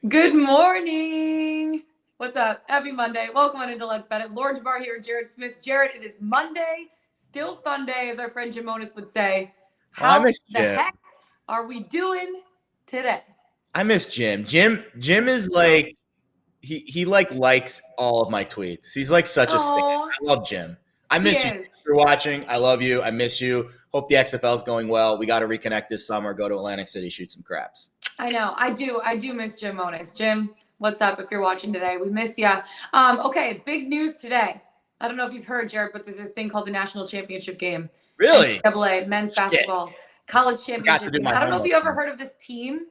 Good morning. What's up? Happy Monday. Welcome on into Let's Bet It. Lauren Jabbar here, Jared Smith. Jared, it is Monday. Still fun day, as our friend Jim Onis would say. How the heck are we doing today? I miss Jim. Jim is like he likes all of my tweets. He's like such a stan. I love Jim. I miss you. If you're watching, I love you. I miss you. Hope the XFL is going well. We got to reconnect this summer. Go to Atlantic City, shoot some craps. I know. I do miss Jim Onis. Jim, what's up? If you're watching today, we miss you. Okay, big news today. I don't know if you've heard, Jared, but there's this thing called the National Championship Game. Really? NCAA men's basketball college championship game. I don't know if you ever heard of this team,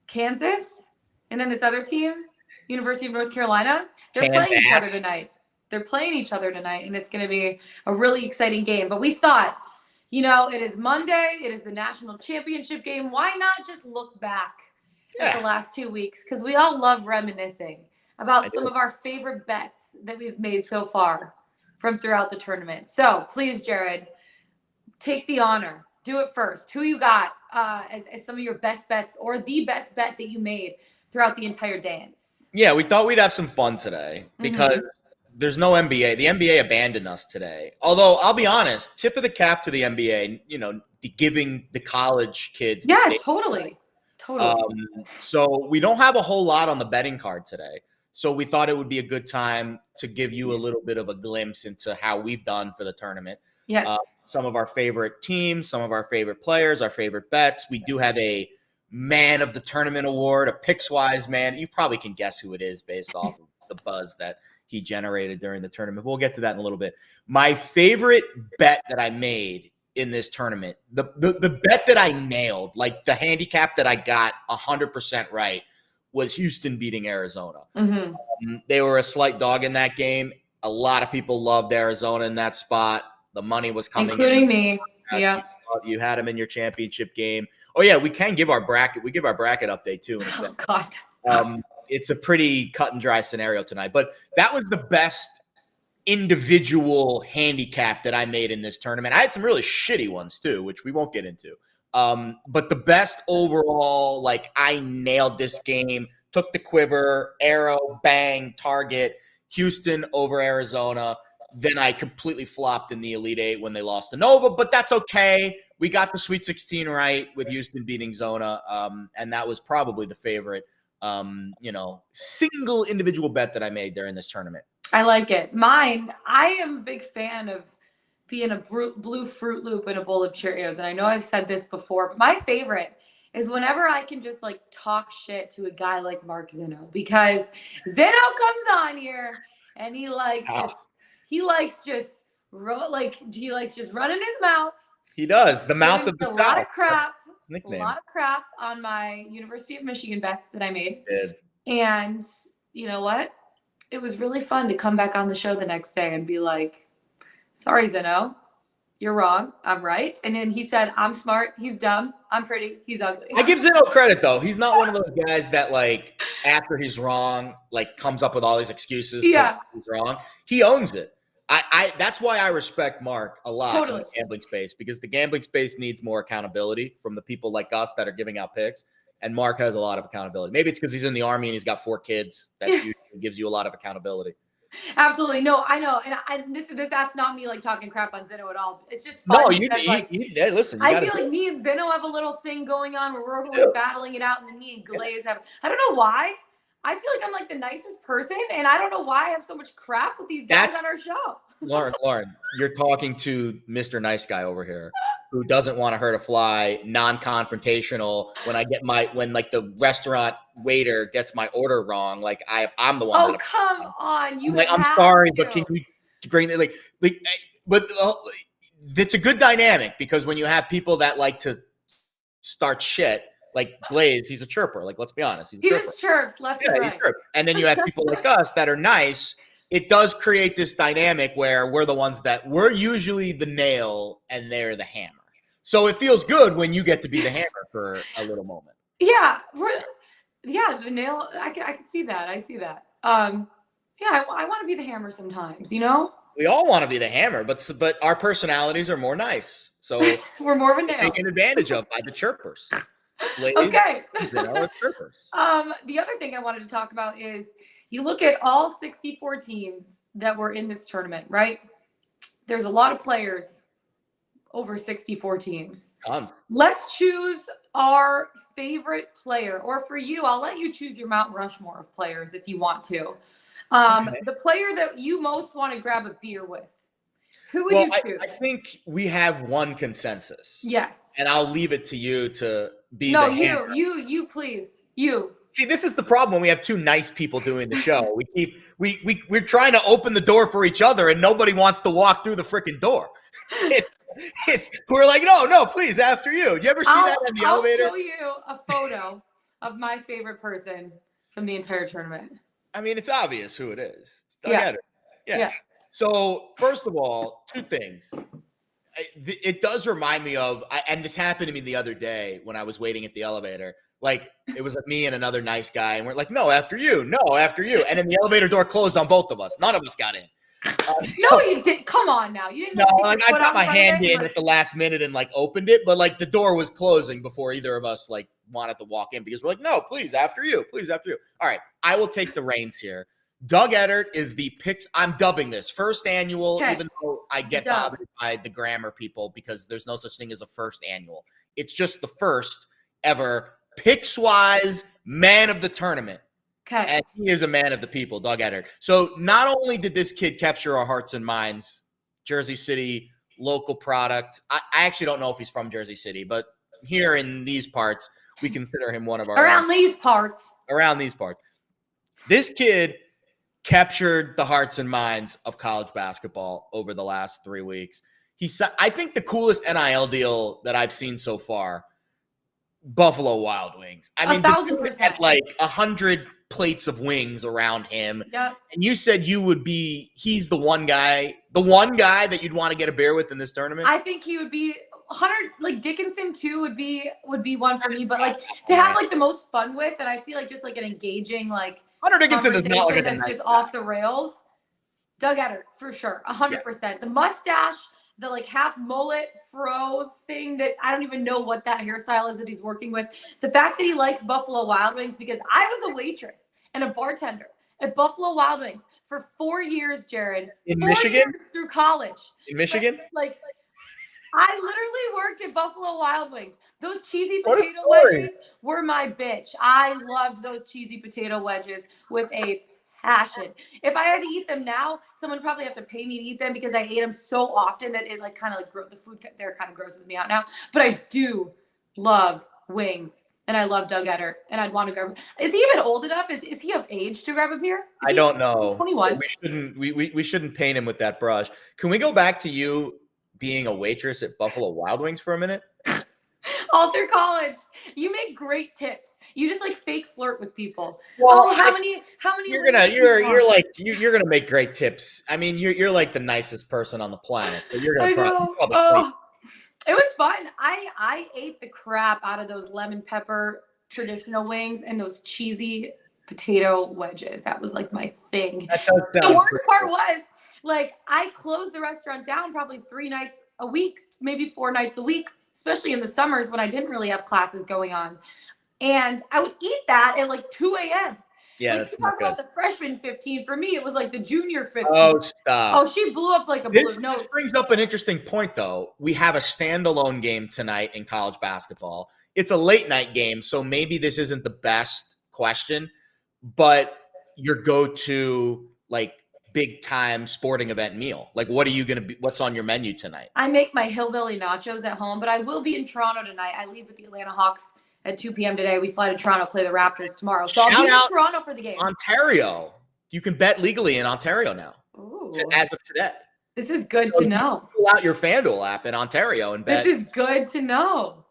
Kansas, and then this other team, University of North Carolina. They're playing each other tonight. And it's going to be a really exciting game. But we thought, it is Monday. It is the national championship game. Why not just look back at the last 2 weeks? Because we all love reminiscing about some of our favorite bets that we've made so far from throughout the tournament. So please, Jared, take the honor. Do it first. Who you got as some of your best bets or the best bet that you made throughout the entire dance? Yeah, we thought we'd have some fun today because there's no NBA. The NBA abandoned us today. Although, I'll be honest, tip of the cap to the NBA, giving the college kids. Yeah, totally. So we don't have a whole lot on the betting card today. So we thought it would be a good time to give you a little bit of a glimpse into how we've done for the tournament. Yes. Some of our favorite teams, some of our favorite players, our favorite bets. We do have a Man of the Tournament award, a Pickswise man. You probably can guess who it is based off of the buzz that he generated during the tournament. We'll get to that in a little bit. My favorite bet that I made in this tournament, the bet that I nailed, like the handicap that I got 100% right, was Houston beating Arizona. They were a slight dog in that game. A lot of people loved Arizona in that spot. The money was coming including me. Yeah. You had them in your championship game. Oh, yeah, we can give our bracket. We give our bracket update, too. In a sense. Oh, God. It's a pretty cut and dry scenario tonight. But that was the best individual handicap that I made in this tournament. I had some really shitty ones, too, which we won't get into. But the best overall, I nailed this game, took the quiver, arrow, bang, target, Houston over Arizona. Then I completely flopped in the Elite Eight when they lost to Nova, but that's okay. We got the Sweet 16 right with Houston beating Zona, and that was probably the favorite, single individual bet that I made during this tournament. I like it. Mine, I am a big fan of being a blue Fruit Loop in a bowl of Cheerios, and I know I've said this before, but my favorite is whenever I can just talk shit to a guy like Mark Zinno, because Zinno comes on here and he likes just running his mouth. He does. The mouth of the South. A lot of crap on my University of Michigan bets that I made. And you know what? It was really fun to come back on the show the next day and be like, sorry, Zinno, you're wrong. I'm right. And then he said, I'm smart. He's dumb. I'm pretty. He's ugly. I give Zinno credit, though. He's not one of those guys that, after he's wrong, comes up with all these excuses. Yeah. He's wrong. He owns it. That's why I respect Mark a lot in the gambling space, because the gambling space needs more accountability from the people like us that are giving out picks. And Mark has a lot of accountability. Maybe it's because he's in the Army and he's got 4 kids. That usually gives you a lot of accountability. Absolutely. No, I know. And that's not me talking crap on Zinno at all. It's just fun. No, listen. I feel like me and Zinno have a little thing going on where we're always battling it out, and then me and Glaze have. I don't know why. I feel like I'm the nicest person, and I don't know why I have so much crap with these guys on our show. Lauren, you're talking to Mr. Nice Guy over here, who doesn't want to hurt a fly, non-confrontational. When the restaurant waiter gets my order wrong, I'm the one. Oh, come on! I'm sorry, but can you bring it? But it's a good dynamic, because when you have people that like to start shit. Like Glaze, he's a chirper. Let's be honest. He just chirps left and right. And then you have people like us that are nice. It does create this dynamic where we're the ones that we're usually the nail and they're the hammer. So it feels good when you get to be the hammer for a little moment. Yeah. The nail. I can see that. I see that. I want to be the hammer sometimes, We all want to be the hammer, but our personalities are more nice. So we're more of a nail. Taken advantage of by the chirpers. Okay. Vanilla surfers. The other thing I wanted to talk about is you look at all 64 teams that were in this tournament, right? There's a lot of players over 64 teams. Tons. Let's choose our favorite player, or for you, I'll let you choose your Mount Rushmore of players if you want to. Okay. The player that you most want to grab a beer with. Who would you choose? I think we have one consensus. Yes. And I'll leave it to you to be no, the hammer. you, please. You. See, this is the problem when we have two nice people doing the show. We're trying to open the door for each other, and nobody wants to walk through the freaking door. We're like, no, please, after you. You ever see that in the elevator? I'll show you a photo of my favorite person from the entire tournament. I mean, it's obvious who it is. It's Doug Edder. Yeah. So, first of all, two things. It does remind me of, and this happened to me the other day when I was waiting at the elevator. Like, it was me and another nice guy, and we're like, no, after you. No, after you. And then the elevator door closed on both of us. None of us got in. No, you didn't. Come on now. You didn't. No, like, I got my hand in at the last minute and, like, opened it. But, like, the door was closing before either of us, like, wanted to walk in because we're like, no, please, after you. Please, after you. All right, I will take the reins here. Doug Edder is the picks. I'm dubbing this first annual, even though I get bothered by the grammar people because there's no such thing as a first annual. It's just the first ever Pickswise man of the tournament. Okay. And he is a man of the people, Doug Edder. So not only did this kid capture our hearts and minds, Jersey City, local product. I actually don't know if he's from Jersey City, but here in these parts, we consider him one of our around these parts. This kid captured the hearts and minds of college basketball over the last 3 weeks. I think the coolest NIL deal that I've seen so far, Buffalo Wild Wings. I mean, 1,000%. Had like 100 plates of wings around him. Yep. And you said he's the one guy that you'd want to get a beer with in this tournament? I think he would be 100, like Dickinson too would be one for me, but like to have like the most fun with, and I feel like just like an engaging, like Hunter Dickinson is not like that's just off the rails. Doug Edder, for sure, 100%. The mustache, the like half mullet fro thing that I don't even know what that hairstyle is that he's working with. The fact that he likes Buffalo Wild Wings, because I was a waitress and a bartender at Buffalo Wild Wings for 4 years, Jared. In Michigan? Through college. In Michigan? Like I literally worked at Buffalo Wild Wings. Those cheesy potato wedges were my bitch. I loved those cheesy potato wedges with a passion. If I had to eat them now, someone would probably have to pay me to eat them because I ate them so often that it like kind of like the food there kind of grosses me out now. But I do love wings, and I love Doug Edder, and I'd want to grab. Is he even old enough? Is he of age to grab a beer? I don't know. 21. We shouldn't paint him with that brush. Can we go back to you being a waitress at Buffalo Wild Wings for a minute? All through college, you make great tips. You just like fake flirt with people. Well, how many? You're gonna make great tips. I mean, you're like the nicest person on the planet. So you're gonna. I know. It was fun. I ate the crap out of those lemon pepper traditional wings and those cheesy potato wedges. That was like my thing. The worst part was, like, I closed the restaurant down probably 3 nights a week, maybe 4 nights a week, especially in the summers when I didn't really have classes going on. And I would eat that at like 2 a.m. Yeah, like, that's talk about the freshman 15. For me, it was like the junior 15. Oh, stop. Oh, she blew up like a balloon. No. This brings up an interesting point, though. We have a standalone game tonight in college basketball. It's a late night game, so maybe this isn't the best question, but your go-to, like, big time sporting event meal. Like, what's on your menu tonight? I make my hillbilly nachos at home, but I will be in Toronto tonight. I leave with the Atlanta Hawks at 2 p.m. today. We fly to Toronto, play the Raptors tomorrow. So I'll be in Toronto for the game. Ontario. You can bet legally in Ontario now. Ooh. As of today. This is good to know. Pull out your FanDuel app in Ontario and bet. This is good to know.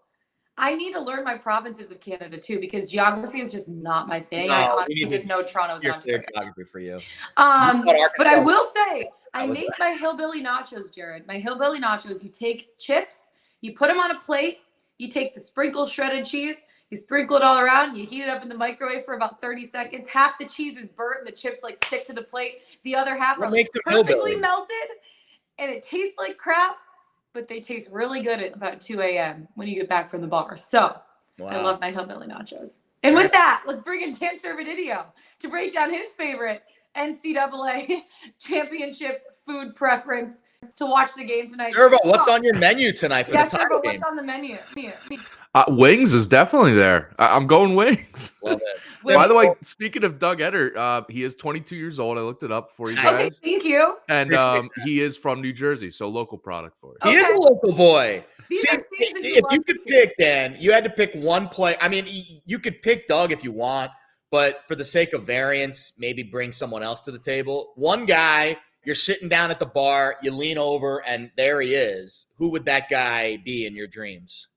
I need to learn my provinces of Canada too, because geography is just not my thing. I honestly didn't know Toronto was Ontario. Geography for you. But I will say, I make my hillbilly nachos, Jared. My hillbilly nachos, you take chips, you put them on a plate, you take the sprinkled shredded cheese, you sprinkle it all around, you heat it up in the microwave for about 30 seconds. Half the cheese is burnt and the chips like stick to the plate. The other half are like perfectly melted, and it tastes like crap, but they taste really good at about 2 a.m. when you get back from the bar. So Wow. I love my hillbilly nachos. And with that, let's bring in Dan Servodidio to break down his favorite NCAA championship food preference to watch the game tonight. Servo, what's on your menu tonight for the title Servo, game? what's on the menu? Wings is definitely there. I'm going wings. Love it. By the way, speaking of Doug Etter, he is 22 years old. I looked it up for you guys. Okay, thank you. And he is from New Jersey, so local product for you. He is a local boy. These See, if you could pick, Dan, you had to pick one play. I mean, you could pick Doug if you want, but for the sake of variance, maybe bring someone else to the table. One guy, you're sitting down at the bar, you lean over, and there he is. Who would that guy be in your dreams?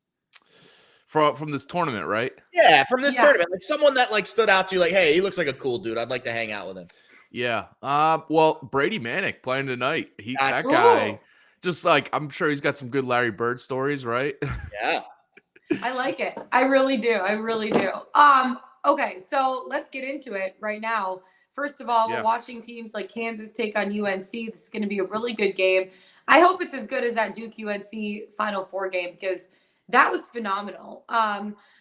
From this tournament, right? Yeah, from this tournament. Like someone that like stood out to you like, hey, he looks like a cool dude. I'd like to hang out with him. Yeah. Well, Brady Manick playing tonight. That guy, just like, I'm sure he's got some good Larry Bird stories, right? Yeah. I like it. I really do. Okay, so let's get into it right now. First of all, we're watching teams like Kansas take on UNC. This is going to be a really good game. I hope it's as good as that Duke UNC Final Four game because that was phenomenal.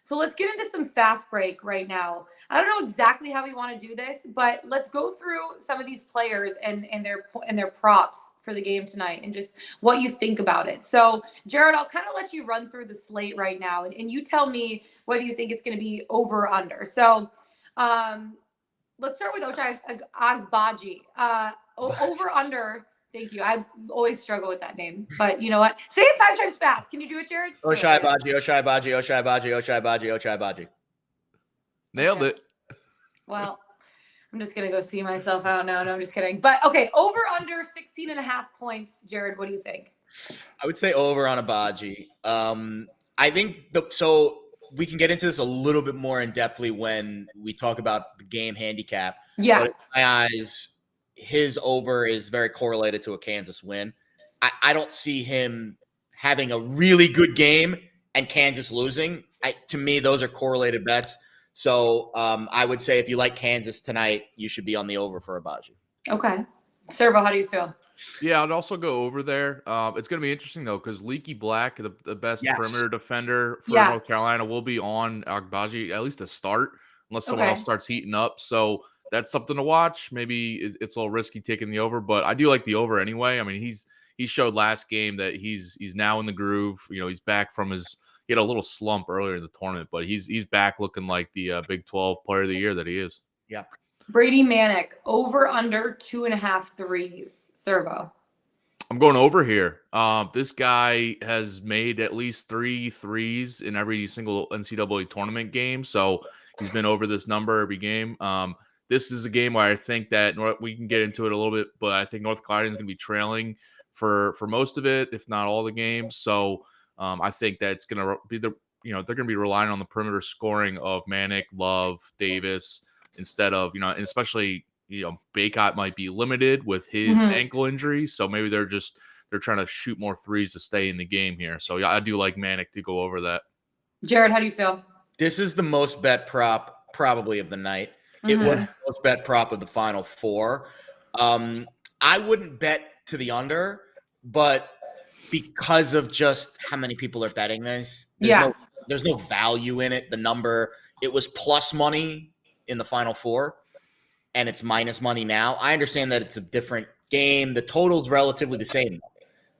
So let's get into some fast break right now. I don't know exactly how we want to do this, but let's go through some of these players and their props for the game tonight and just what you think about it. So Jared, I'll kind of let you run through the slate right now and you tell me whether you think it's going to be over or under. So let's start with Ochai Agbaji. Over under. Thank you. I always struggle with that name, but you know what? Say it 5 times fast. Can you do it, Jared? Ochai Agbaji. Nailed it. Well, I'm just going to go see myself out now. No, I'm just kidding. But okay, over under 16.5 points. Jared, what do you think? I would say over on Agbaji. I think so we can get into this a little bit more in depthly when we talk about the game handicap. Yeah. But in my eyes, his over is very correlated to a Kansas win. I don't see him having a really good game and Kansas losing. To me, those are correlated bets. So I would say if you like Kansas tonight, you should be on the over for Agbaji. Okay. Servo, how do you feel? Yeah, I'd also go over there. It's going to be interesting, though, because Leaky Black, the best perimeter defender for North Carolina, will be on Agbaji, at least to start, unless someone else starts heating up. So that's something to watch. Maybe it's a little risky taking the over, but I do like the over anyway. I mean, he showed last game that he's now in the groove. You know, he's back from he had a little slump earlier in the tournament, but he's back looking like the Big 12 player of the year that he is. Yeah. Brady Manick, over under 2.5 threes. Servo. I'm going over here. This guy has made at least 3 threes in every single NCAA tournament game, so he's been over this number every game. This is a game where I think that we can get into it a little bit, but I think North Carolina is going to be trailing for most of it, if not all the games. So I think that it's going to be they're going to be relying on the perimeter scoring of Manick, Love, Davis, instead of, and especially, Baycott might be limited with his ankle injury. So maybe they're trying to shoot more threes to stay in the game here. So yeah, I do like Manick to go over that. Jared, how do you feel? This is the most bet prop probably of the night. It was the most bet prop of the Final Four. I wouldn't bet to the under, but because of just how many people are betting this, there's no value in it. The number, it was plus money in the Final Four, and it's minus money now. I understand that it's a different game. The total's relatively the same.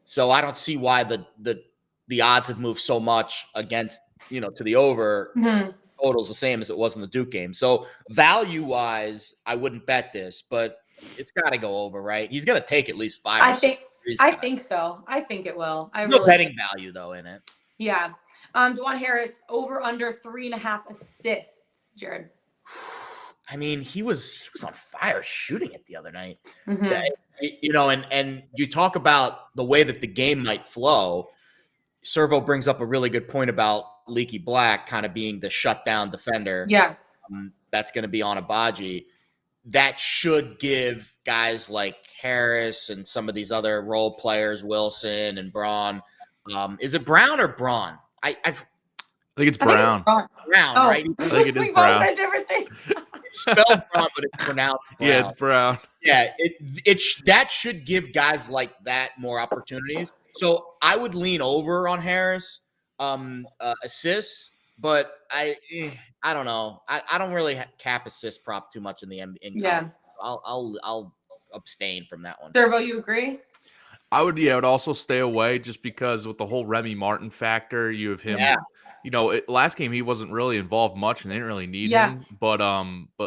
So I don't see why the odds have moved so much against, to the over. Total's the same as it was in the Duke game. So value-wise, I wouldn't bet this, but it's got to go over, right? He's going to take at least 5 or 6. I think so. I think it will. No betting value, though, in it. Yeah. DeJuan Harris, over under 3.5 assists, Jared. I mean, he was on fire shooting it the other night. And you talk about the way that the game might flow. Servo brings up a really good point about Leaky Black kind of being the shutdown defender. Yeah. That's going to be on Agbaji. That should give guys like Harris and some of these other role players, Wilson and Braun. Is it Brown or Braun? I think it's Brown. Brown, right? I think it is we Brown. both said different things. It's spelled Braun, but it's pronounced Brown. Yeah, it's Brown. Yeah, that should give guys like that more opportunities. So I would lean over on Harris. Assists, but I don't know. I don't really cap assist prop too much in the in college. I'll abstain from that one. Servo, you agree? I would also stay away just because with the whole Remy Martin factor, you have him. Yeah. Last game he wasn't really involved much, and they didn't really need him. But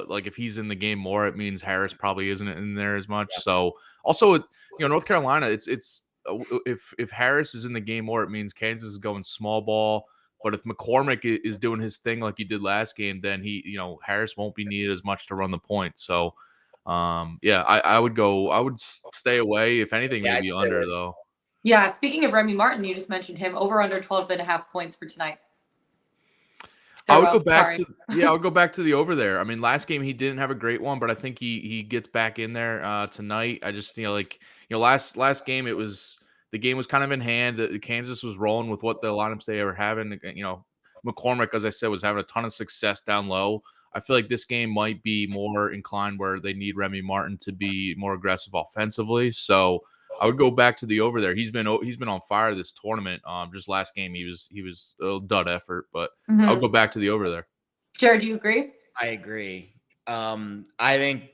like if he's in the game more, it means Harris probably isn't in there as much. Yeah. So also, North Carolina, it's if Harris is in the game more, it means Kansas is going small ball. But if McCormick is doing his thing like he did last game, then Harris won't be needed as much to run the point. So. I would stay away. If anything, maybe under though. Yeah. Speaking of Remy Martin, you just mentioned him, over under 12.5 points for tonight. I would go back to the over there. I mean, last game he didn't have a great one, but I think he gets back in there tonight. I just last game the game was kind of in hand. The Kansas was rolling with what the lineups they were having. McCormick, as I said, was having a ton of success down low. I feel like this game might be more inclined where they need Remy Martin to be more aggressive offensively. So I would go back to the over there. He's been on fire this tournament. Just last game he was a dud effort, but I would go back to the over there. Jared, do you agree? I agree. I think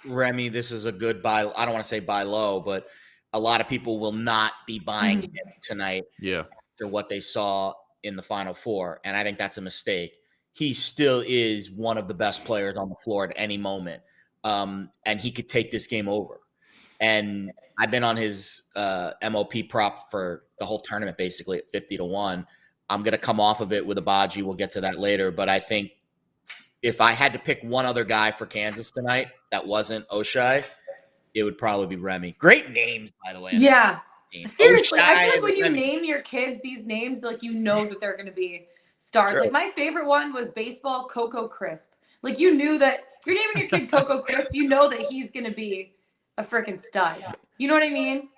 Remy, this is a good buy. I don't want to say buy low, but a lot of people will not be buying him tonight. Yeah, after what they saw in the Final Four, and I think that's a mistake. He still is one of the best players on the floor at any moment. And he could take this game over. And I've been on his MOP prop for the whole tournament, basically at 50-1. I'm going to come off of it with Abaji. We'll get to that later. But I think if I had to pick one other guy for Kansas tonight that wasn't O'Shea, it would probably be Remy. Great names, by the way. Yeah. Seriously, O'Shea, I feel like when you Remy. name your kids these names, like that they're going to be stars. Like my favorite one was baseball Coco Crisp. Like you knew that if you're naming your kid Coco Crisp, you know that he's going to be a freaking stud. You know what I mean?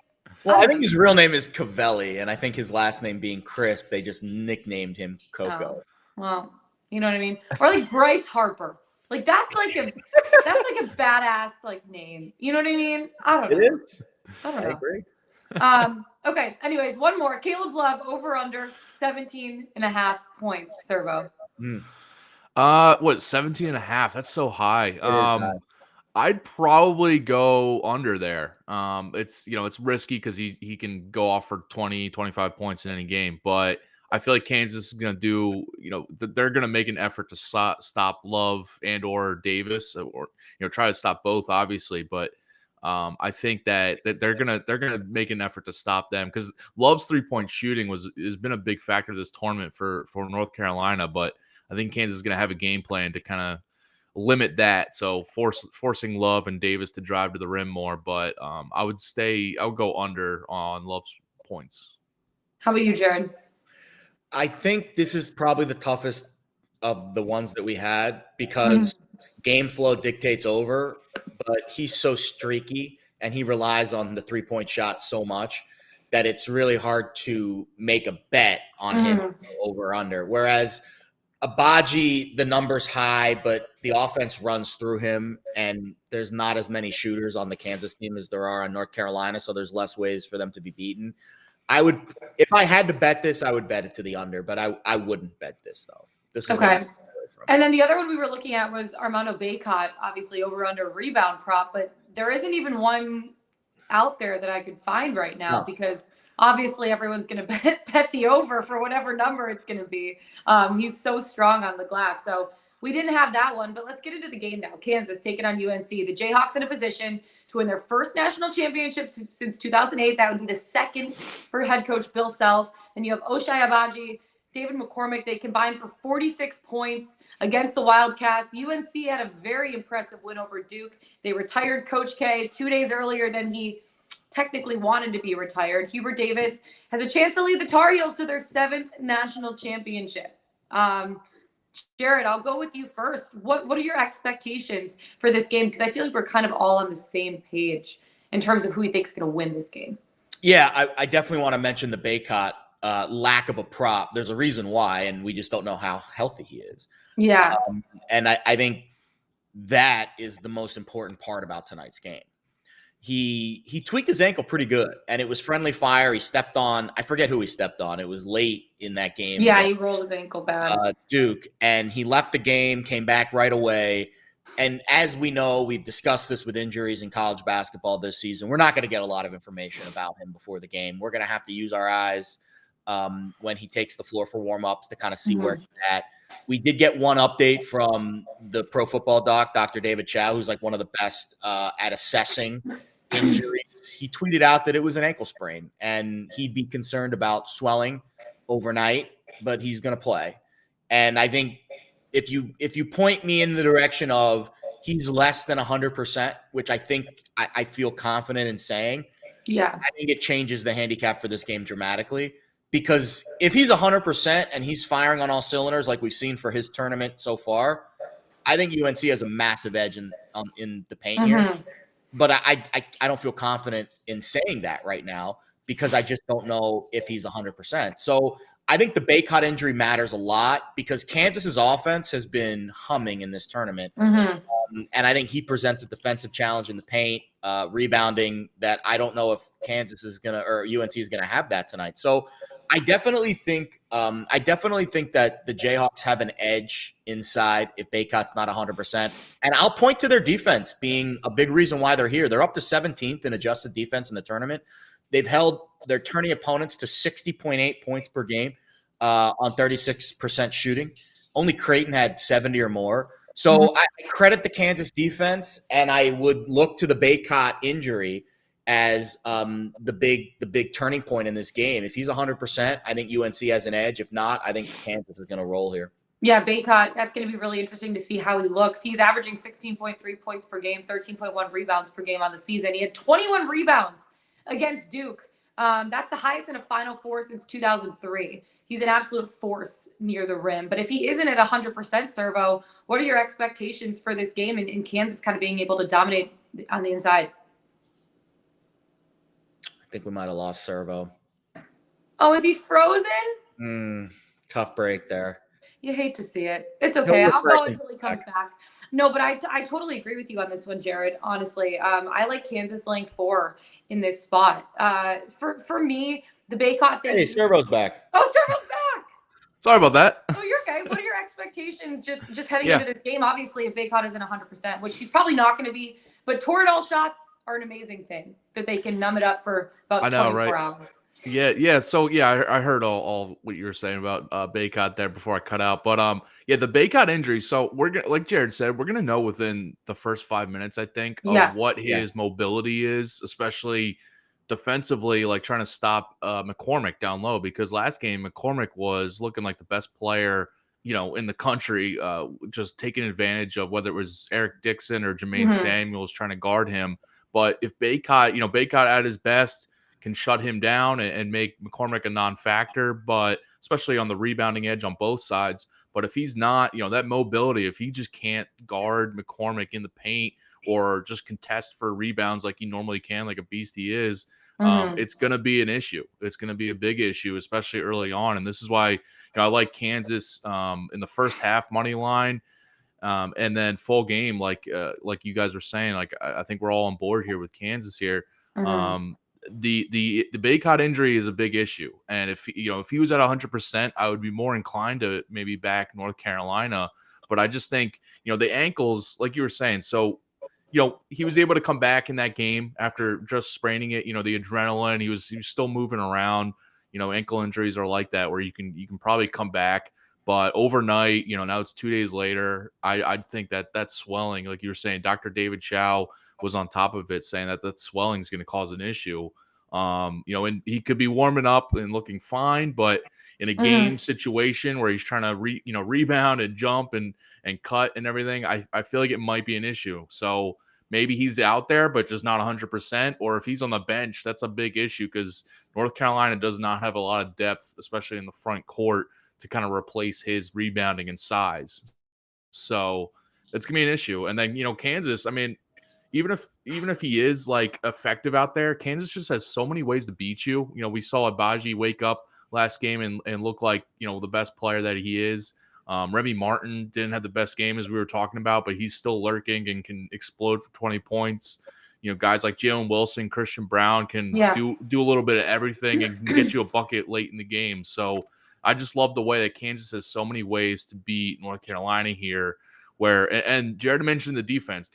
Well, I think his real name is Cavelli, and I think his last name being Crisp, they just nicknamed him Coco. Oh, well, you know what I mean? Or like Bryce Harper. Like that's like a badass like name. You know what I mean? I don't know. It is. I don't know. I agree. Okay. Anyways, one more. Caleb Love over under 17.5 points. Servo. 17.5? That's so high. I'd probably go under there. It's risky because he can go off for 20, 25 points in any game, but I feel like Kansas is going to do, they're going to make an effort to stop Love and or Davis, or try to stop both, obviously. But I think that they're gonna make an effort to stop them because Love's 3-point shooting has been a big factor this tournament for North Carolina. But I think Kansas is going to have a game plan to kind of limit that. So forcing Love and Davis to drive to the rim more. But I would go under on Love's points. How about you, Jared? I think this is probably the toughest of the ones that we had because game flow dictates over, but he's so streaky and he relies on the 3-point shot so much that it's really hard to make a bet on him over or under. Whereas Abaji, the number's high, but the offense runs through him, and there's not as many shooters on the Kansas team as there are on North Carolina, so there's less ways for them to be beaten. If I had to bet this, I would bet it to the under, but I wouldn't bet this though. This is okay. And then the other one we were looking at was Armando Bacot, obviously over under rebound prop, but there isn't even one out there that I could find right now because obviously everyone's going to bet the over for whatever number it's going to be. He's so strong on the glass. So we didn't have that one, but let's get into the game now. Kansas taking on UNC. The Jayhawks in a position to win their first national championship since 2008. That would be the second for head coach Bill Self. And you have O'Shea Abaji, David McCormick. They combined for 46 points against the Wildcats. UNC had a very impressive win over Duke. They retired Coach K 2 days earlier than he technically wanted to be retired. Hubert Davis has a chance to lead the Tar Heels to their 7th national championship. Jared, I'll go with you first. What are your expectations for this game? Because I feel like we're kind of all on the same page in terms of who we think is going to win this game. Yeah, I definitely want to mention the Bacot lack of a prop. There's a reason why, and we just don't know how healthy he is. Yeah. And I think that is the most important part about tonight's game. he tweaked his ankle pretty good, and it was friendly fire. He stepped on, I forget who he stepped on. It was late in that game. Yeah, he rolled his ankle bad. Duke, and he left the game, came back right away. And as we know, we've discussed this with injuries in college basketball this season. We're not going to get a lot of information about him before the game. We're going to have to use our eyes when he takes the floor for warm-ups to kind of see where he's at. We did get one update from the Pro Football Doc, Dr. David Chow, who's like one of the best at assessing injuries. He tweeted out that it was an ankle sprain, and he'd be concerned about swelling overnight, but he's going to play. And I think if you point me in the direction of he's less than 100%, which I think I feel confident in saying, yeah, I think it changes the handicap for this game dramatically. Because if he's 100% and he's firing on all cylinders like we've seen for his tournament so far, I think UNC has a massive edge in the paint here. But I don't feel confident in saying that right now because I just don't know if he's 100%. So I think the Bacot injury matters a lot because Kansas's offense has been humming in this tournament. And I think he presents a defensive challenge in the paint, rebounding that I don't know if Kansas is going to or UNC is going to have that tonight. So I definitely think that the Jayhawks have an edge inside if Bacot's not 100%. And I'll point to their defense being a big reason why they're here. They're up to 17th in adjusted defense in the tournament. They've held their tourney opponents to 60.8 points per game on 36% shooting. Only Creighton had 70 or more. So I credit the Kansas defense, and I would look to the Bacot injury as the big turning point in this game. If he's 100%, I think UNC has an edge. If not, I think Kansas is going to roll here. Yeah, Bacot, that's going to be really interesting to see how he looks. He's averaging 16.3 points per game, 13.1 rebounds per game on the season. He had 21 rebounds against Duke. That's the highest in a Final Four since 2003. He's an absolute force near the rim. But if he isn't at 100%, Servo, what are your expectations for this game and Kansas kind of being able to dominate on the inside? I think we might have lost Servo. Oh, is he frozen? Tough break there. You hate to see it. It's okay. I'll go until he comes back. No, but I totally agree with you on this one, Jared. Honestly, I like Kansas laying 4 in this spot. For me, the Bacot thing. Hey, Servo's back. Oh, Servo's back. Sorry about that. Oh, you're okay. What are your expectations just heading into this game? Obviously, if Bacot isn't 100%, which he's probably not going to be, but Toradol shots are an amazing thing that they can numb it up for about 24 hours. Yeah. So I heard all what you were saying about Bacot there before I cut out. But the Bacot injury. So we're gonna, like Jared said, we're gonna know within the first 5 minutes, I think, of what his mobility is, especially defensively, like trying to stop McCormick down low. Because last game McCormick was looking like the best player, in the country, just taking advantage of whether it was Eric Dixon or Jermaine Samuels trying to guard him. But if Bacot at his best can shut him down and make McCormick a non-factor, but especially on the rebounding edge on both sides. But if he's not, that mobility, if he just can't guard McCormick in the paint or just contest for rebounds like he normally can, like a beast he is, it's going to be an issue. It's going to be a big issue, especially early on. And this is why I like Kansas in the first half money line. And then full game, like you guys were saying, like I think we're all on board here with Kansas here. The Bacot injury is a big issue, and if he was at 100%, I would be more inclined to maybe back North Carolina. But I just think the ankles, like you were saying, so he was able to come back in that game after just spraining it. The adrenaline, he was still moving around. Ankle injuries are like that where you can probably come back. But overnight, now it's 2 days later. I think that swelling, like you were saying, Dr. David Chow was on top of it saying that swelling is going to cause an issue. And he could be warming up and looking fine, but in a game situation where he's trying to rebound and jump and cut and everything, I feel like it might be an issue. So maybe he's out there, but just not 100%. Or if he's on the bench, that's a big issue because North Carolina does not have a lot of depth, especially in the front court, to kind of replace his rebounding and size. So it's gonna be an issue. And then Kansas, I mean, even if he is like effective out there, Kansas just has so many ways to beat you. We saw Abaji wake up last game and look like the best player that he is. Remy Martin didn't have the best game as we were talking about, but he's still lurking and can explode for 20 points. guys like Jalen Wilson, Christian Brown can Yeah. do a little bit of everything and can get you a bucket late in the game. So I just love the way that Kansas has so many ways to beat North Carolina here. And Jared mentioned the defense.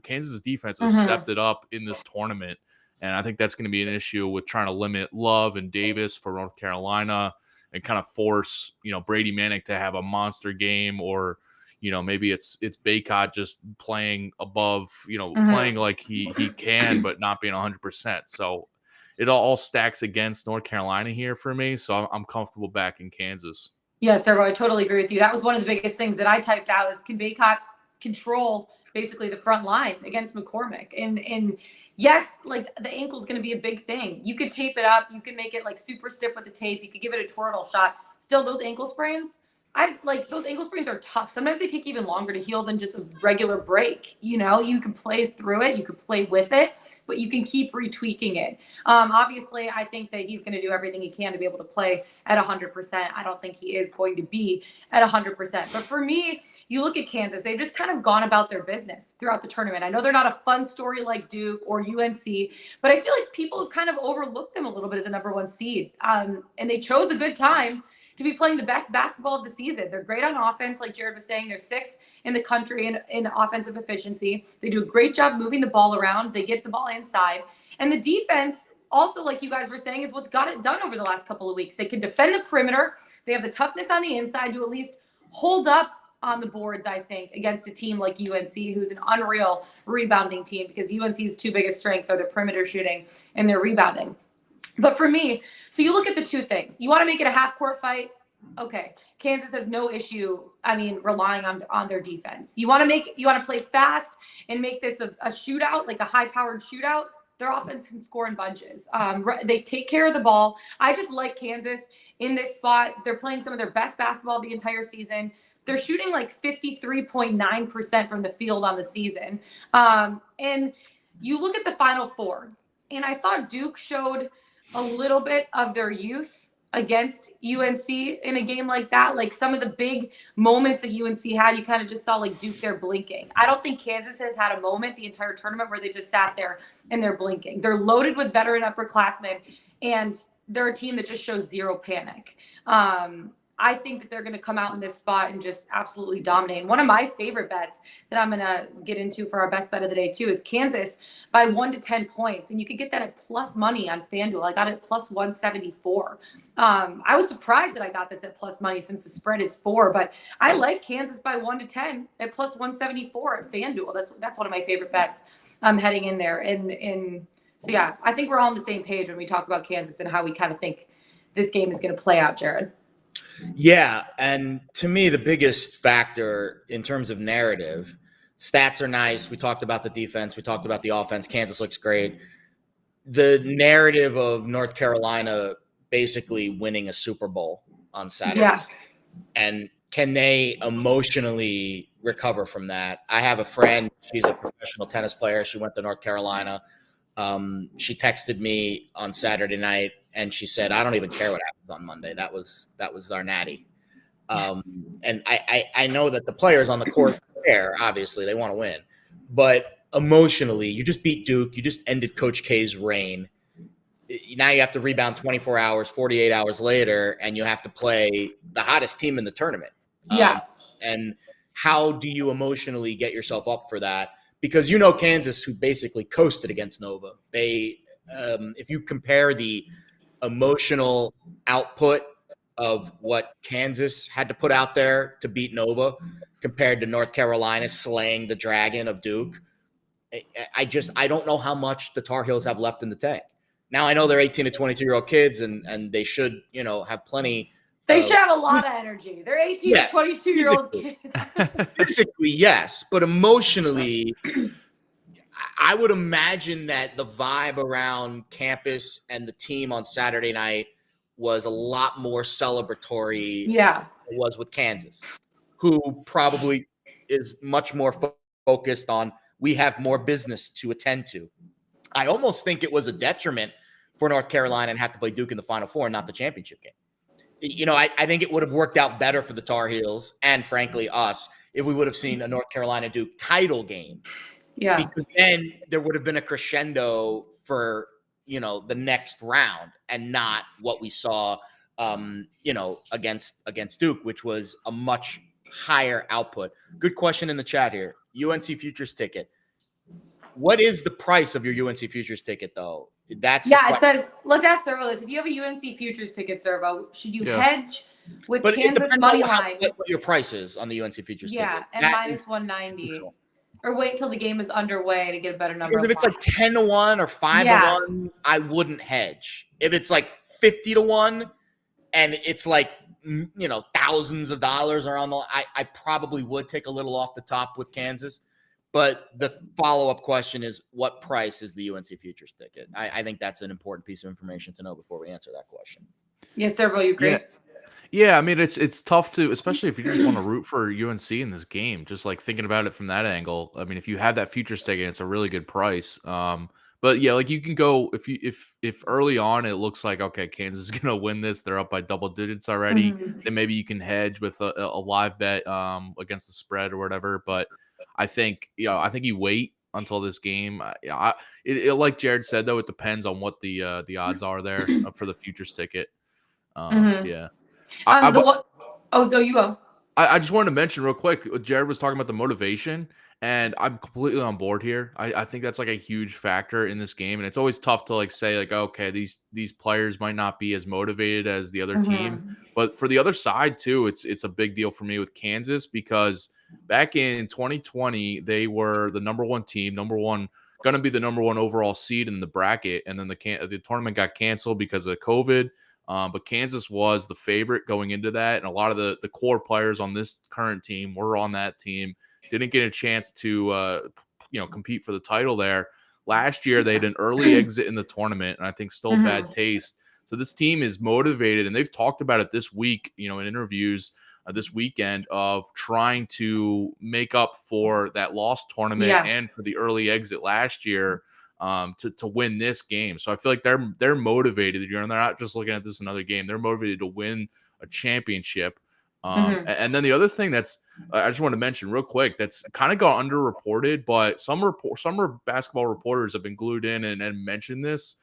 Kansas' defense has stepped it up in this tournament, and I think that's going to be an issue with trying to limit Love and Davis for North Carolina and kind of force Brady Manick to have a monster game, or maybe it's Baycott just playing above, playing like he can, but not being 100%. So it all stacks against North Carolina here for me. So I'm comfortable back in Kansas. Yeah, Servo, I totally agree with you. That was one of the biggest things that I typed out is can Baycott control basically the front line against McCormick? And yes, like the ankle is going to be a big thing. You could tape it up. You could make it like super stiff with the tape. You could give it a toradol shot. Still, those ankle sprains, those ankle sprains are tough. Sometimes they take even longer to heal than just a regular break. You can play through it, you can play with it, but you can keep retweaking it. Obviously, I think that he's going to do everything he can to be able to play at 100%. I don't think he is going to be at 100%. But for me, you look at Kansas, they've just kind of gone about their business throughout the tournament. I know they're not a fun story like Duke or UNC, but I feel like people have kind of overlooked them a little bit as a number 1 seed. And they chose a good time to be playing the best basketball of the season. They're great on offense, like Jared was saying. They're 6th in the country in offensive efficiency. They do a great job moving the ball around. They get the ball inside. And the defense, also, like you guys were saying, is what's got it done over the last couple of weeks. They can defend the perimeter. They have the toughness on the inside to at least hold up on the boards, I think, against a team like UNC, who's an unreal rebounding team, because UNC's 2 biggest strengths are their perimeter shooting and their rebounding. But for me, so you look at the 2 things. You want to make it a half-court fight? Okay. Kansas has no issue, relying on their defense. You want to play fast and make this a shootout, like a high-powered shootout? Their offense can score in bunches. They take care of the ball. I just like Kansas in this spot. They're playing some of their best basketball the entire season. They're shooting like 53.9% from the field on the season. And you look at the Final Four, and I thought Duke showed a little bit of their youth against UNC in a game like that. Like some of the big moments that UNC had, you kind of just saw like Duke there blinking. I don't think Kansas has had a moment the entire tournament where they just sat there and they're blinking. They're loaded with veteran upperclassmen, and they're a team that just shows zero panic. I think that they're going to come out in this spot and just absolutely dominate. And one of my favorite bets that I'm going to get into for our best bet of the day too is Kansas by 1 to 10 points. And you could get that at plus money on FanDuel. I got it at plus 174. I was surprised that I got this at plus money since the spread is 4, but I like Kansas by 1 to 10 at plus 174 at FanDuel. That's one of my favorite bets heading in there. And so, yeah, I think we're all on the same page when we talk about Kansas and how we kind of think this game is going to play out, Jared. Yeah, and to me, the biggest factor in terms of narrative, stats are nice. We talked about the defense. We talked about the offense. Kansas looks great. The narrative of North Carolina basically winning a Super Bowl on Saturday. Yeah. And can they emotionally recover from that? I have a friend. She's a professional tennis player. She went to North Carolina. She texted me on Saturday night, and she said, I don't even care what happens on Monday. That was our natty. And I know that the players on the court care, obviously they want to win, but emotionally, you just beat Duke. You just ended Coach K's reign. Now you have to rebound 24 hours, 48 hours later, and you have to play the hottest team in the tournament. Yeah. And how do you emotionally get yourself up for that? Because Kansas, who basically coasted against Nova. They, if you compare the emotional output of what Kansas had to put out there to beat Nova compared to North Carolina slaying the dragon of Duke, I don't know how much the Tar Heels have left in the tank. Now I know they're 18 to 22-year-old kids, and they should, have plenty. They should have a lot of energy. They're 18 to 22-year-old kids. Physically, yes, but emotionally, I would imagine that the vibe around campus and the team on Saturday night was a lot more celebratory than it was with Kansas, who probably is much more focused on we have more business to attend to. I almost think it was a detriment for North Carolina and have to play Duke in the Final Four, not the championship game. I think it would have worked out better for the Tar Heels and, frankly, us if we would have seen a North Carolina Duke title game Yeah. Because then there would have been a crescendo for, the next round and not what we saw, against Duke, which was a much higher output. Good question in the chat here. UNC futures ticket. What is the price of your UNC futures ticket, though? It says, let's ask Servo this. If you have a UNC futures ticket, Servo, should you hedge with Kansas money line? What your price is on the UNC futures ticket. Yeah, and minus 190. Or wait till the game is underway to get a better number. Because if it's like 10-1 or 5-1, I wouldn't hedge. If it's like 50-1 and it's like, thousands of dollars are on the, I probably would take a little off the top with Kansas. But the follow-up question is, what price is the UNC futures ticket? I think that's an important piece of information to know before we answer that question. Yes, Servo, you agree? Yeah, I mean, it's tough to, especially if you just want to root for UNC in this game, just like thinking about it from that angle. I mean, if you have that futures ticket, it's a really good price. But yeah, like you can go if early on it looks like, okay, Kansas is gonna win this, they're up by double digits already, then maybe you can hedge with a live bet against the spread or whatever. But I think you wait until this game. Like Jared said, though, it depends on what the odds are there for the futures ticket. Yeah. So you go. I just wanted to mention real quick, Jared was talking about the motivation, and I'm completely on board here. I think that's like a huge factor in this game, and it's always tough to like say like, okay, these players might not be as motivated as the other team, but for the other side too, it's a big deal for me with Kansas, because back in 2020 they were the number one team, going to be the number one overall seed in the bracket, and then the tournament got canceled because of COVID. But Kansas was the favorite going into that, and a lot of the core players on this current team were on that team. Didn't get a chance to compete for the title there. Last year they had an early exit in the tournament, and I think still bad taste. So this team is motivated, and they've talked about it this week, in interviews this weekend, of trying to make up for that lost tournament and for the early exit last year. To win this game. So I feel like they're motivated. They're not just looking at this another game. They're motivated to win a championship. And then the other thing that's I just want to mention real quick that's kind of got underreported, but some basketball reporters have been glued in and mentioned this.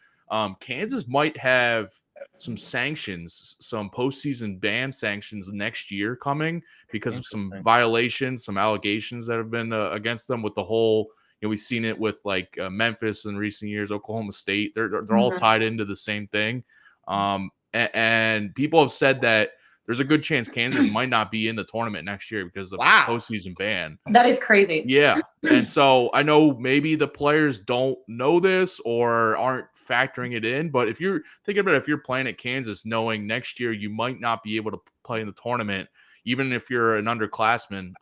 Kansas might have some sanctions, some postseason ban sanctions next year coming because of some violations, some allegations that have been against them with the whole. We've seen it with like Memphis in recent years, Oklahoma State. They're all tied into the same thing. And people have said that there's a good chance Kansas might not be in the tournament next year because of the postseason ban. That is crazy. Yeah. And so I know maybe the players don't know this or aren't factoring it in. But if you're thinking about it, if you're playing at Kansas, knowing next year you might not be able to play in the tournament, even if you're an underclassman,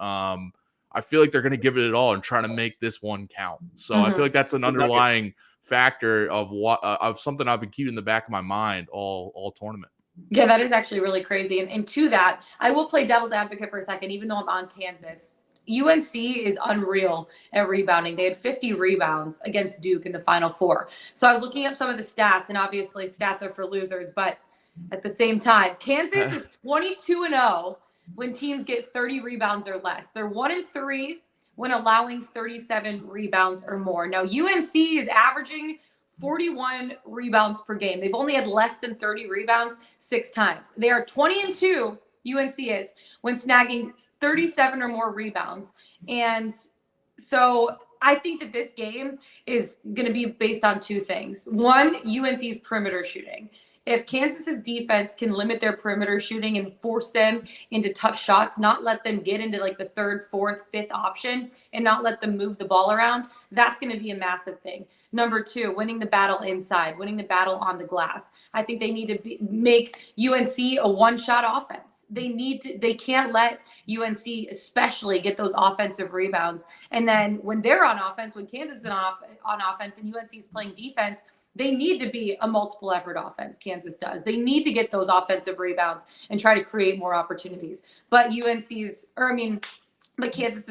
I feel like they're going to give it all and try to make this one count. So I feel like that's an underlying factor of of something I've been keeping in the back of my mind all tournament. Yeah, that is actually really crazy. And to that, I will play devil's advocate for a second, even though I'm on Kansas. UNC is unreal at rebounding. They had 50 rebounds against Duke in the Final Four. So I was looking up some of the stats, and obviously stats are for losers. But at the same time, Kansas is 22-0. when teams get 30 rebounds or less. They're 1-3 when allowing 37 rebounds or more. Now, UNC is averaging 41 rebounds per game. They've only had less than 30 rebounds 6 times. They are 20-2, UNC is, when snagging 37 or more rebounds. And so I think that this game is going to be based on 2 things. One, UNC's perimeter shooting. If Kansas's defense can limit their perimeter shooting and force them into tough shots, not let them get into like the 3rd, 4th, 5th option and not let them move the ball around, that's going to be a massive thing. Number 2, winning the battle inside, winning the battle on the glass. I think they need to make UNC a one-shot offense. They can't let UNC especially get those offensive rebounds. And then when they're on offense, when Kansas is on offense and UNC is playing defense, they need to be a multiple effort offense. Kansas does. They need to get those offensive rebounds and try to create more opportunities. But Kansas's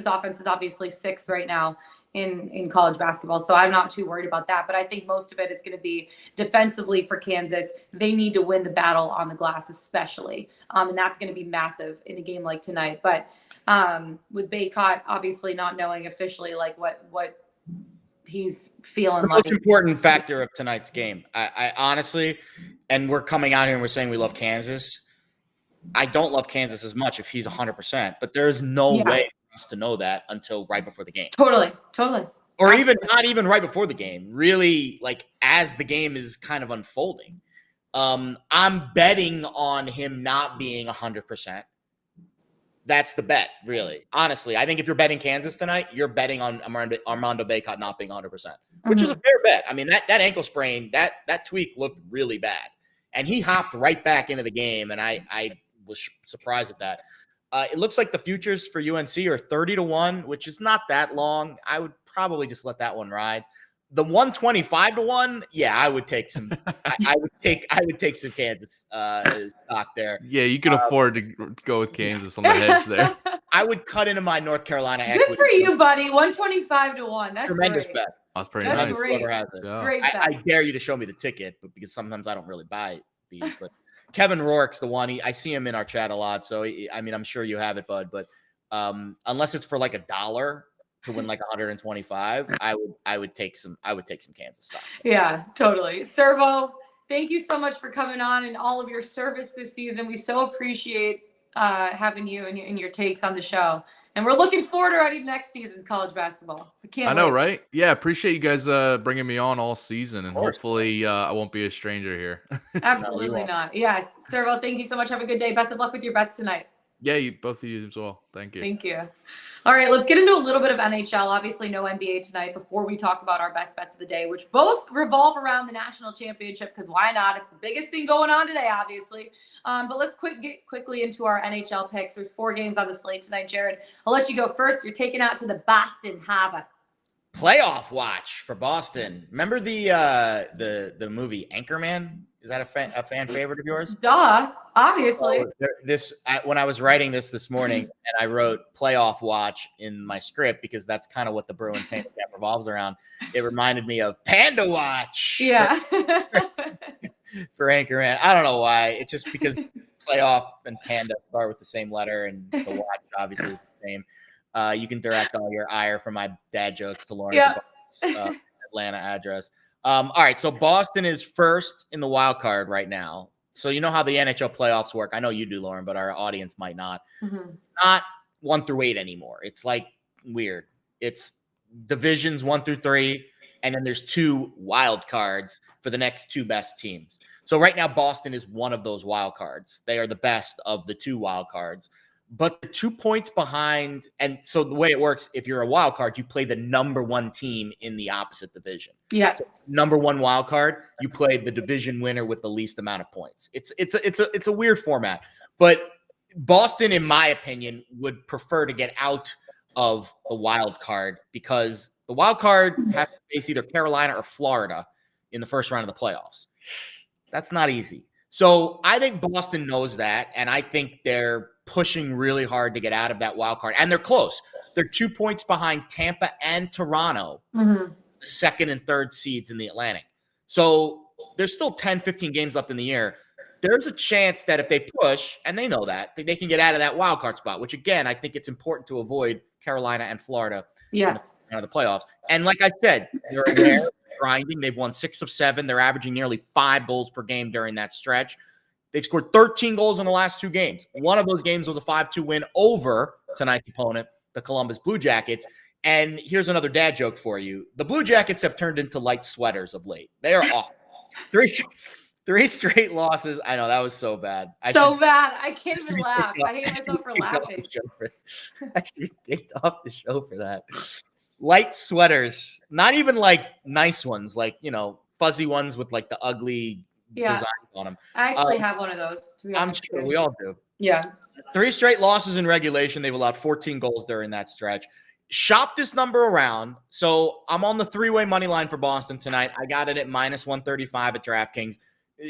offense is obviously 6th right now in college basketball. So I'm not too worried about that. But I think most of it is going to be defensively for Kansas. They need to win the battle on the glass, especially. And that's going to be massive in a game like tonight. But with Baycott obviously not knowing officially like what he's feeling the most important factor of tonight's game. I honestly, and we're coming out here and we're saying we love Kansas. I don't love Kansas as much if he's 100%, but there's no way for us to know that until right before the game. Totally. Or even not even right before the game, really, like as the game is kind of unfolding. I'm betting on him not being 100%. That's the bet, really. Honestly, I think if you're betting Kansas tonight, you're betting on Armando Bacot not being 100%, which is a fair bet. I mean, that ankle sprain, that tweak looked really bad. And he hopped right back into the game, and I was surprised at that. It looks like the futures for UNC are 30-1, which is not that long. I would probably just let that one ride. The 125-1, yeah, I would take some. I would take some Kansas stock there. Yeah, you can afford to go with Kansas on the hedge there. I would cut into my North Carolina equity. Good for you, buddy. 125-1. That's tremendous great. bet. That's pretty nice. Great. Yeah. Great bet. I dare you to show me the ticket, but because sometimes I don't really buy these. But Kevin Rourke's the one. I see him in our chat a lot. So I mean, I'm sure you have it, bud. But unless it's for like $1 to win like 125, I would take some Kansas stock. Yeah, totally. Servo, thank you so much for coming on and all of your service this season. We so appreciate having you and your takes on the show. And we're looking forward already to next season's college basketball. I know, wait. right? Yeah, appreciate you guys bringing me on all season, and hopefully I won't be a stranger here. Absolutely not. Yes. Servo, thank you so much. Have a good day. Best of luck with your bets tonight. Yeah, both of you as well. Thank you. Thank you. All right, let's get into a little bit of NHL. Obviously, no NBA tonight before we talk about our best bets of the day, which both revolve around the national championship, because why not? It's the biggest thing going on today, obviously. But let's get quickly into our NHL picks. There's 4 games on the slate tonight. Jared, I'll let you go first. You're taking out to the Boston Harbor. Playoff watch for Boston. Remember the movie Anchorman? Is that a fan favorite of yours? Duh, obviously. When I was writing this morning, and I wrote playoff watch in my script because that's kind of what the Bruins handicap revolves around. It reminded me of Panda Watch. Yeah. For Anchorman. I don't know why. It's just because playoff and Panda start with the same letter, and the watch obviously is the same. You can direct all your ire from my dad jokes to Lauren's Atlanta address. All right, so Boston is first in the wild card right now. So you know how the NHL playoffs work. I know you do, Lauren, but our audience might not. Mm-hmm. It's not 1 through 8 anymore. It's like weird. It's divisions 1 through 3, and then there's 2 wild cards for the next 2 best teams. So right now, Boston is one of those wild cards. They are the best of the 2 wild cards. But they're 2 points behind. And so the way it works, if you're a wild card, you play the number 1 team in the opposite division. Yes. So number 1 wild card, you play the division winner with the least amount of points. It's a weird format. But Boston, in my opinion, would prefer to get out of the wild card because the wild card has to face either Carolina or Florida in the first round of the playoffs. That's not easy. So I think Boston knows that, and I think they're pushing really hard to get out of that wild card. And they're close. They're 2 points behind Tampa and Toronto, the second and third seeds in the Atlantic. So there's still 10, 15 games left in the year. There's a chance that if they push, and they know that, they can get out of that wild card spot, which, again, I think it's important to avoid Carolina and Florida out of the playoffs. And like I said, they're grinding. They've won 6 of 7. They're averaging nearly 5 goals per game during that stretch. They've scored 13 goals in the last 2 games. One of those games was a 5-2 win over tonight's opponent, the Columbus Blue Jackets. And here's another dad joke for you. The Blue Jackets have turned into light sweaters of late. They are awful. 3 straight losses. I know, that was so bad. Bad. I can't even laugh. I hate myself for laughing. I should get off the show for that. Light sweaters. Not even like nice ones, like, fuzzy ones with like the ugly designs on them. I actually have one of those. To be honest, I'm sure we all do. Yeah. 3 straight losses in regulation. They've allowed 14 goals during that stretch. Shop this number around. So I'm on the 3-way money line for Boston tonight. I got it at -135 at DraftKings.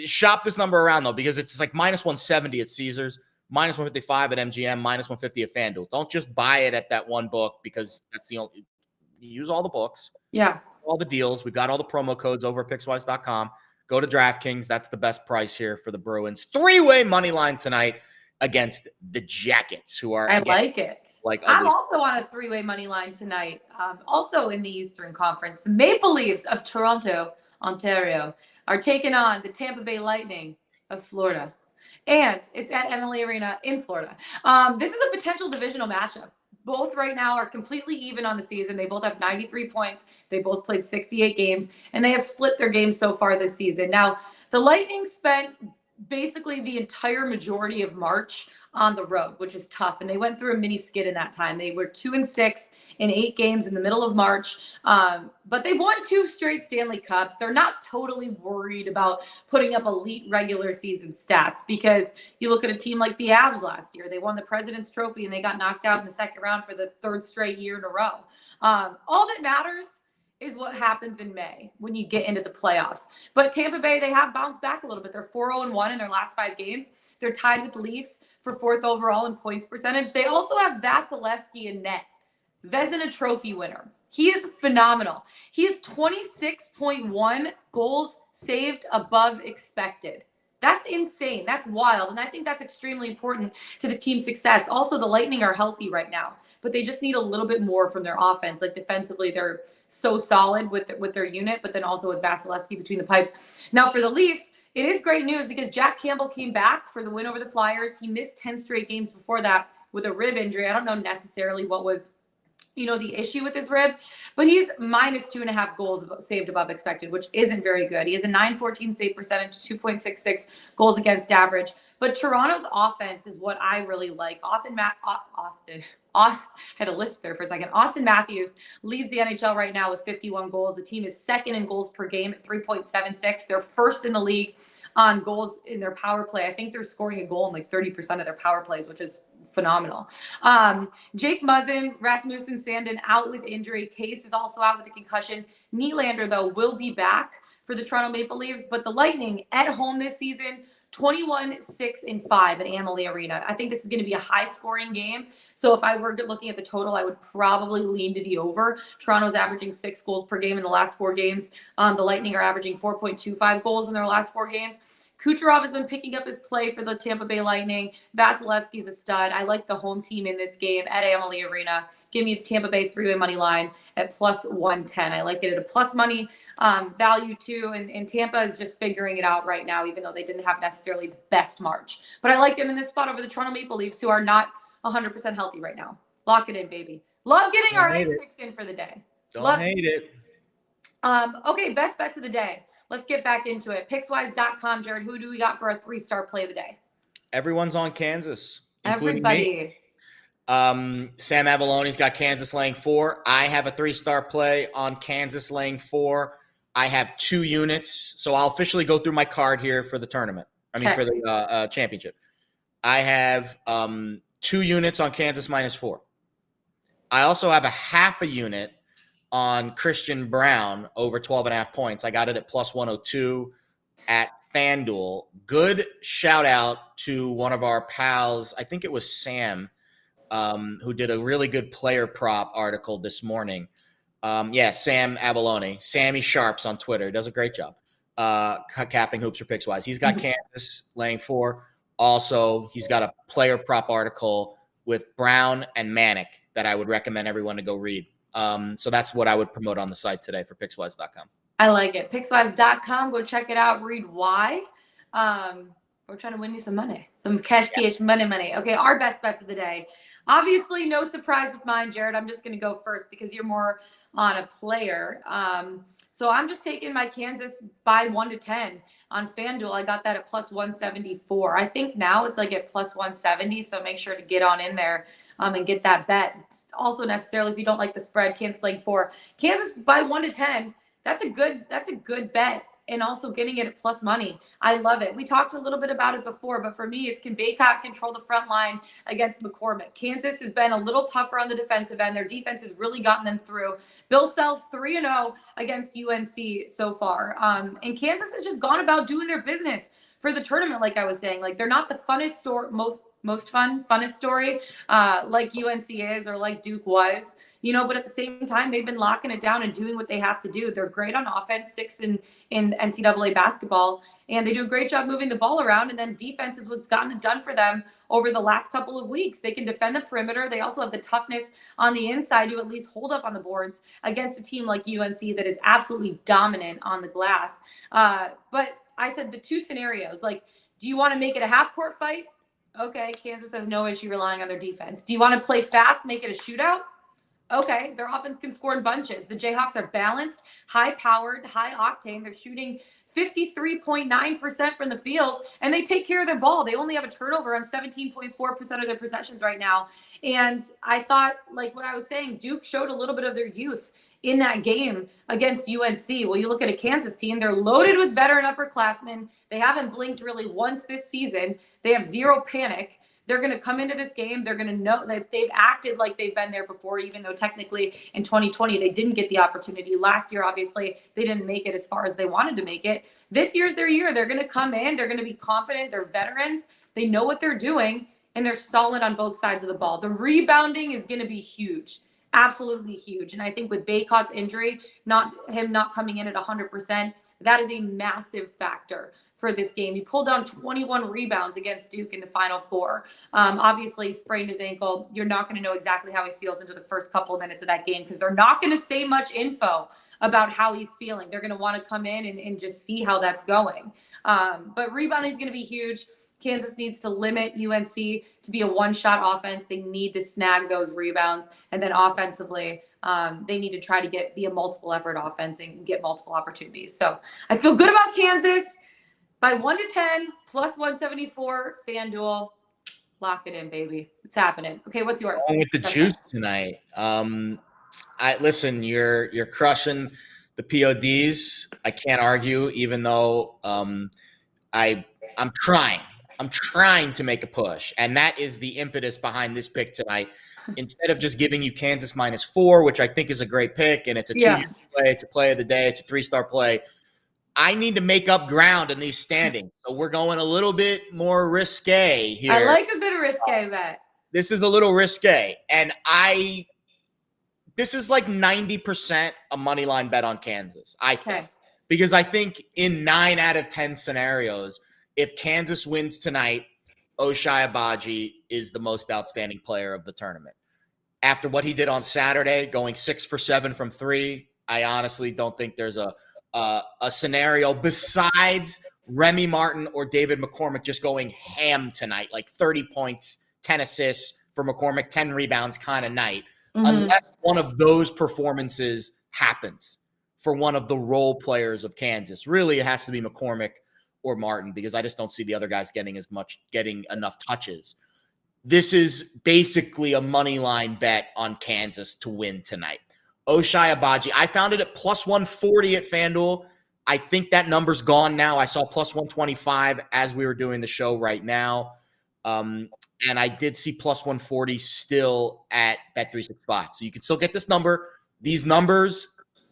Shop this number around, though, because it's like -170 at Caesars, -155 at MGM, -150 at FanDuel. Don't just buy it at that one book because that's the only – use all the books. Yeah. All the deals. We've got all the promo codes over at Pickswise.com. Go to DraftKings. That's the best price here for the Bruins. 3-way money line tonight. against the Jackets, who are, I like it. Like I'm also on a 3-way money line tonight. Also in the Eastern Conference, the Maple Leafs of Toronto, Ontario, are taking on the Tampa Bay Lightning of Florida. And it's at Emily Arena in Florida. This is a potential divisional matchup. Both right now are completely even on the season. They both have 93 points. They both played 68 games, and they have split their games so far this season. Now, the Lightning spent basically the entire majority of March on the road, which is tough. And they went through a mini skid in that time. They were 2-6 in 8 games in the middle of March. But they've won 2 straight Stanley Cups. They're not totally worried about putting up elite regular season stats, because you look at a team like the Avs last year. They won the President's Trophy and they got knocked out in the second round for the 3rd straight year in a row. All that matters is what happens in May when you get into the playoffs. But Tampa Bay, they have bounced back a little bit. They're 4-0-1 in their last 5 games. They're tied with the Leafs for 4th overall in points percentage. They also have Vasilevsky in net, Vezina Trophy winner. He is phenomenal. He has 26.1 goals saved above expected. That's insane. That's wild. And I think that's extremely important to the team's success. Also, the Lightning are healthy right now, but they just need a little bit more from their offense. Like defensively, they're so solid with their unit, but then also with Vasilevsky between the pipes. Now for the Leafs, it is great news because Jack Campbell came back for the win over the Flyers. He missed 10 straight games before that with a rib injury. I don't know necessarily what was the issue with his rib, but he's minus 2.5 goals saved above expected, which isn't very good. He has a .914 save percentage, 2.66 goals against average. But Toronto's offense is what I really like. I had a lisp there for a second. Austin Matthews leads the NHL right now with 51 goals. The team is 2nd in goals per game at 3.76. They're 1st in the league on goals in their power play. I think they're scoring a goal in like 30% of their power plays, which is phenomenal. Jake Muzzin, Rasmussen Sandin out with injury. Case is also out with a concussion. Nylander, though, will be back for the Toronto Maple Leafs. But the Lightning at home this season, 21-6-5 at Amalie Arena. I think this is going to be a high-scoring game. So if I were looking at the total, I would probably lean to the over. Toronto's averaging 6 goals per game in the last 4 games. The Lightning are averaging 4.25 goals in their last 4 games. Kucherov has been picking up his play for the Tampa Bay Lightning. Vasilevsky's a stud. I like the home team in this game at Amalie Arena. Give me the Tampa Bay 3-way money line at plus 110. I like it at a plus money value too. And Tampa is just figuring it out right now, even though they didn't have necessarily the best March. But I like them in this spot over the Toronto Maple Leafs, who are not 100% healthy right now. Lock it in, baby. Love getting our ice picks in for the day. Don't hate it. Okay, best bets of the day. Let's get back into it. Pickswise.com, Jared. Who do we got for our 3-star play of the day? Everyone's on Kansas, including Everybody. me. Sam Avallone's got Kansas laying 4. I have a 3-star play on Kansas laying 4. I have 2 units, so I'll officially go through my card here for the tournament. For the championship. I have 2 units on Kansas minus 4. I also have a half a unit on Christian Brown over 12.5 points. I got it at plus 102 at FanDuel. Good shout out to one of our pals. I think it was Sam, who did a really good player prop article this morning. Sam Avallone, Sammy Sharps on Twitter, does a great job capping hoops for Pickswise. He's got Kansas laying 4. Also, he's got a player prop article with Brown and Manick that I would recommend everyone to go read. So that's what I would promote on the site today for Pickswise.com. I like it. Pickswise.com. Go check it out. Read why. We're trying to win you some money. Some cash, money. Okay, our best bets of the day. Obviously, no surprise with mine, Jared. I'm just going to go first because you're more on a player. So I'm just taking my Kansas by 1-10 on FanDuel. I got that at plus 174. I think now it's like at plus 170, so make sure to get on in there and get that bet. It's also necessarily, if you don't like the spread, Kansas laying 4. Kansas by 1-10. That's a good bet. And also getting it at plus money. I love it. We talked a little bit about it before, but for me, it's can Baycott control the front line against McCormick. Kansas has been a little tougher on the defensive end. Their defense has really gotten them through. Bill Self 3-0 against UNC so far. And Kansas has just gone about doing their business for the tournament, like I was saying. Like, they're not the funnest story, funnest story like UNC is or like Duke was. but at the same time, they've been locking it down and doing what they have to do. They're great on offense, 6th in NCAA basketball, and they do a great job moving the ball around. And then defense is what's gotten it done for them over the last couple of weeks. They can defend the perimeter. They also have the toughness on the inside to at least hold up on the boards against a team like UNC that is absolutely dominant on the glass. But I said the two scenarios, like, do you want to make it a half-court fight? Okay, Kansas has no issue relying on their defense. Do you want to play fast, make it a shootout? Okay, their offense can score in bunches. The Jayhawks are balanced, high-powered, high-octane. They're shooting 53.9% from the field, and they take care of their ball. They only have a turnover on 17.4% of their possessions right now. And I thought, like what I was saying, Duke showed a little bit of their youth in that game against UNC. Well, you look at a Kansas team, they're loaded with veteran upperclassmen. They haven't blinked really once this season. They have zero panic. They're going to come into this game. They're going to know that they've acted like they've been there before, even though technically in 2020 they didn't get the opportunity. Last year, obviously, they didn't make it as far as they wanted to make it. This year's their year. They're going to come in. They're going to be confident. They're veterans. They know what they're doing, and they're solid on both sides of the ball. The rebounding is going to be huge. Absolutely huge. And I think with Baycott's injury, not coming in at 100%, that is a massive factor for this game. He pulled down 21 rebounds against Duke in the Final Four. Obviously, sprained his ankle. You're not going to know exactly how he feels into the first couple of minutes of that game because they're not going to say much info about how he's feeling. They're going to want to come in and just see how that's going. But rebounding is going to be huge. Kansas needs to limit UNC to be a one-shot offense. They need to snag those rebounds. And then offensively, they need to try to be a multiple effort offense and get multiple opportunities. So I feel good about Kansas by 1-10 plus 174 FanDuel. Lock it in, baby. It's happening. Okay, what's yours? Going with the juice tonight. Listen, you're crushing the PODs. I can't argue, even though I'm trying. I'm trying to make a push, and that is the impetus behind this pick tonight. Instead of just giving you Kansas -4, which I think is a great pick, and it's a 2-unit play, it's a play of the day, it's a 3-star play, I need to make up ground in these standings. So we're going a little bit more risque here. I like a good risque bet. This is a little risque, and this is like 90% a money line bet on Kansas, I think. Okay. Because I think in 9 out of 10 scenarios, if Kansas wins tonight, Ochai Agbaji is the most outstanding player of the tournament. After what he did on Saturday, going 6 for 7 from 3, I honestly don't think there's a scenario besides Remy Martin or David McCormick just going ham tonight, like 30 points, 10 assists for McCormick, 10 rebounds kind of night. Mm-hmm. Unless one of those performances happens for one of the role players of Kansas. Really, it has to be McCormick or Martin, because I just don't see the other guys getting enough touches. This is basically a money line bet on Kansas to win tonight. Ochai Agbaji, I found it at plus 140 at FanDuel. I think that number's gone now. I saw plus 125 as we were doing the show right now. And I did see plus 140 still at Bet365. So you can still get this number. These numbers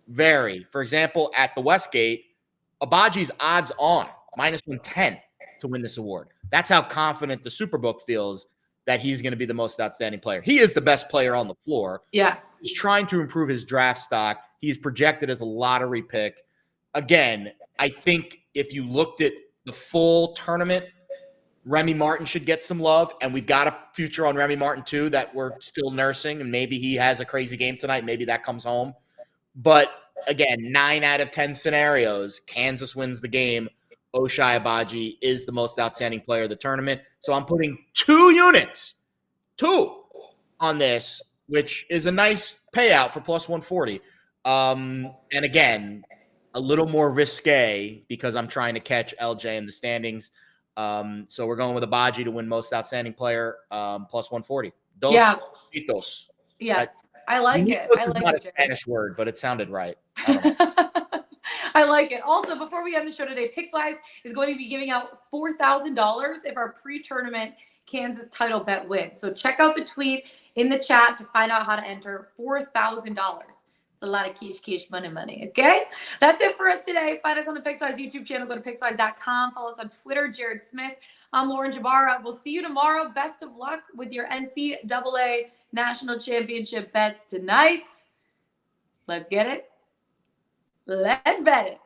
vary. For example, at the Westgate, Agbaji's odds on minus 110 to win this award. That's how confident the Superbook feels that he's going to be the most outstanding player. He is the best player on the floor. Yeah. He's trying to improve his draft stock. He's projected as a lottery pick. Again, I think if you looked at the full tournament, Remy Martin should get some love, and we've got a future on Remy Martin too that we're still nursing, and maybe he has a crazy game tonight. Maybe that comes home. But again, 9 out of 10 scenarios, Kansas wins the game. Ochai Agbaji is the most outstanding player of the tournament. So I'm putting 2 units on this, which is a nice payout for plus 140. And again, a little more risque because I'm trying to catch LJ in the standings. So we're going with Agbaji to win most outstanding player, plus 140. Dos. Yes, I like it. I like not it. A Spanish word, but it sounded right. I like it. Also, before we end the show today, Pickswise is going to be giving out $4,000 if our pre-tournament Kansas title bet wins. So check out the tweet in the chat to find out how to enter $4,000. It's a lot of quiche, money. Okay? That's it for us today. Find us on the Pickswise YouTube channel. Go to pickswise.com. Follow us on Twitter, Jared Smith. I'm Lauren Jabara. We'll see you tomorrow. Best of luck with your NCAA national championship bets tonight. Let's get it. Let's bet it.